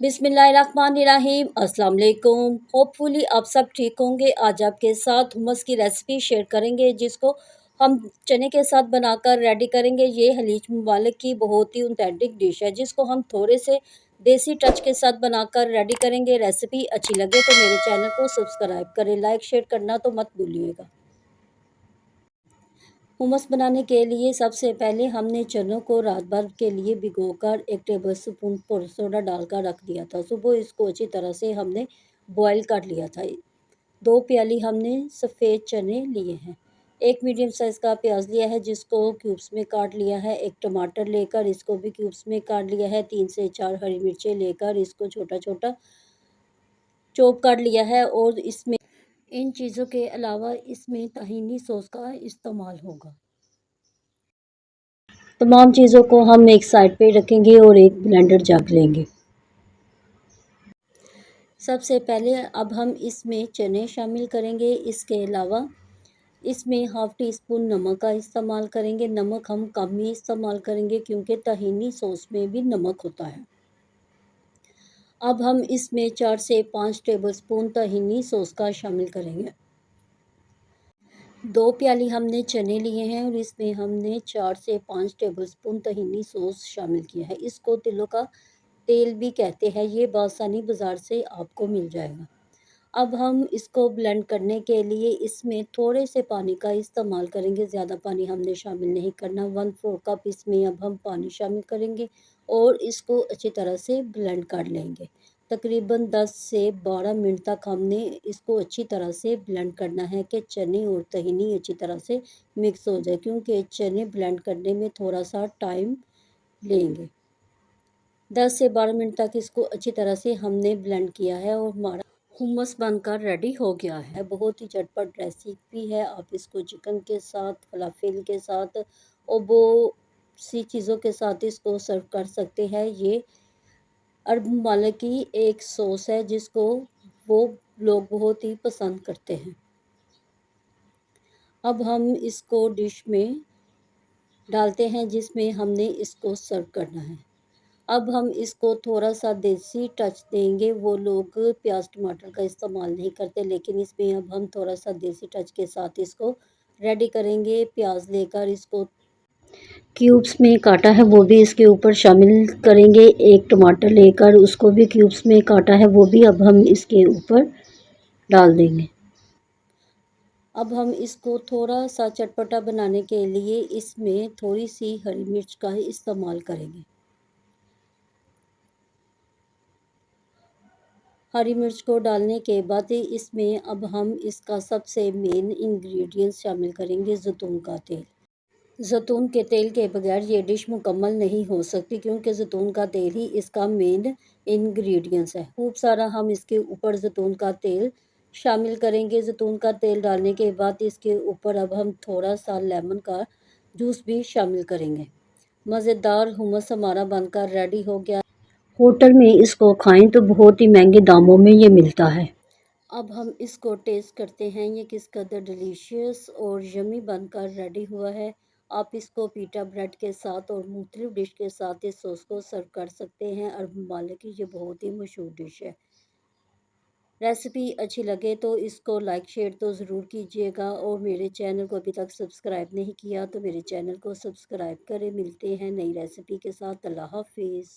बिस्मिल्लाहिर्रहमानिर्रहीम अस्सलाम वालेकुम। होपफुली आप सब ठीक होंगे। आज आपके साथ हुमस की रेसिपी शेयर करेंगे जिसको हम चने के साथ बनाकर रेडी करेंगे। ये हलीज ममालिक की बहुत ही ऑथेंटिक डिश है जिसको हम थोड़े से देसी टच के साथ बनाकर रेडी करेंगे। रेसिपी अच्छी लगे तो मेरे चैनल को सब्सक्राइब करें, लाइक शेयर करना तो मत भूलिएगा। हुमस बनाने के लिए सबसे पहले हमने चनों को रात भर के लिए भिगोकर 1 टेबल स्पून सोडा डालकर रख दिया था। सुबह इसको अच्छी तरह से हमने बॉईल कर लिया था। 2 प्याली हमने सफ़ेद चने लिए हैं। एक मीडियम साइज़ का प्याज लिया है जिसको क्यूब्स में काट लिया है। एक टमाटर लेकर इसको भी क्यूब्स में काट लिया है। 3 से 4 हरी मिर्चें लेकर इसको छोटा छोटा चॉप कर लिया है। और इसमें इन चीज़ों के अलावा इसमें ताहीनी सॉस का इस्तेमाल होगा। तमाम चीज़ों को हम एक साइड पे रखेंगे और एक ब्लेंडर जग लेंगे। सबसे पहले अब हम इसमें चने शामिल करेंगे। इसके अलावा इसमें हाफ़ टी स्पून नमक का इस्तेमाल करेंगे। नमक हम कम ही इस्तेमाल करेंगे क्योंकि ताहीनी सॉस में भी नमक होता है। अब हम इसमें 4 से 5 टेबलस्पून ताहीनी सॉस का शामिल करेंगे। 2 प्याली हमने चने लिए हैं और इसमें हमने 4 से 5 टेबलस्पून ताहीनी सॉस शामिल किया है। इसको तिलों का तेल भी कहते हैं। ये बासानी बाज़ार से आपको मिल जाएगा। अब हम इसको ब्लेंड करने के लिए इसमें थोड़े से पानी का इस्तेमाल करेंगे। ज़्यादा पानी हमने शामिल नहीं करना। 1/4 कप इसमें अब हम पानी शामिल करेंगे और इसको अच्छी तरह से ब्लेंड कर लेंगे। तकरीबन 10 से 12 मिनट तक हमने इसको अच्छी तरह से ब्लेंड करना है कि चने और ताहीनी अच्छी तरह से मिक्स हो जाए, क्योंकि चने ब्लेंड करने में थोड़ा सा टाइम लेंगे। 10 से 12 मिनट तक इसको अच्छी तरह से हमने ब्लेंड किया है और हमारा हुमस बनकर रेडी हो गया है। बहुत ही झटपट रेसिपी है। आप इसको चिकन के साथ, फलाफिल के साथ और बहुत सी चीज़ों के साथ इसको सर्व कर सकते हैं। ये अरब ममालिक की एक सॉस है जिसको वो लोग बहुत ही पसंद करते हैं। अब हम इसको डिश में डालते हैं जिसमें हमने इसको सर्व करना है। अब हम इसको थोड़ा सा देसी टच देंगे। वो लोग प्याज टमाटर का इस्तेमाल नहीं करते, लेकिन इसमें अब हम थोड़ा सा देसी टच के साथ इसको रेडी करेंगे। प्याज लेकर इसको क्यूब्स में काटा है वो भी इसके ऊपर शामिल करेंगे। एक टमाटर लेकर उसको भी क्यूब्स में काटा है वो भी अब हम इसके ऊपर डाल देंगे। अब हम इसको थोड़ा सा चटपटा बनाने के लिए इसमें थोड़ी सी हरी मिर्च का इस्तेमाल करेंगे। हरी मिर्च को डालने के बाद इसमें अब हम इसका सबसे मेन इंग्रेडिएंट शामिल करेंगे, ज़ैतून का तेल। ज़ैतून के तेल के बगैर ये डिश मुकम्मल नहीं हो सकती, क्योंकि ज़ैतून का तेल ही इसका मेन इंग्रेडिएंट्स है। खूब सारा हम इसके ऊपर ज़ैतून का तेल शामिल करेंगे। ज़ैतून का तेल डालने के बाद इसके ऊपर अब हम थोड़ा सा लेमन का जूस भी शामिल करेंगे। मज़ेदार हुमस हमारा बनकर रेडी हो गया। होटल में इसको खाएं तो बहुत ही महंगे दामों में ये मिलता है। अब हम इसको टेस्ट करते हैं ये किस कदर डिलीशियस और यमी बनकर रेडी हुआ है। आप इसको पीटा ब्रेड के साथ और मुख्तलिफ डिश के साथ इस सॉस को सर्व कर सकते हैं। अरब ममालिक की ये बहुत ही मशहूर डिश है। रेसिपी अच्छी लगे तो इसको लाइक शेयर तो ज़रूर कीजिएगा और मेरे चैनल को अभी तक सब्सक्राइब नहीं किया तो मेरे चैनल को सब्सक्राइब करें। मिलते हैं नई रेसिपी के साथ। अल्लाह हाफिज़।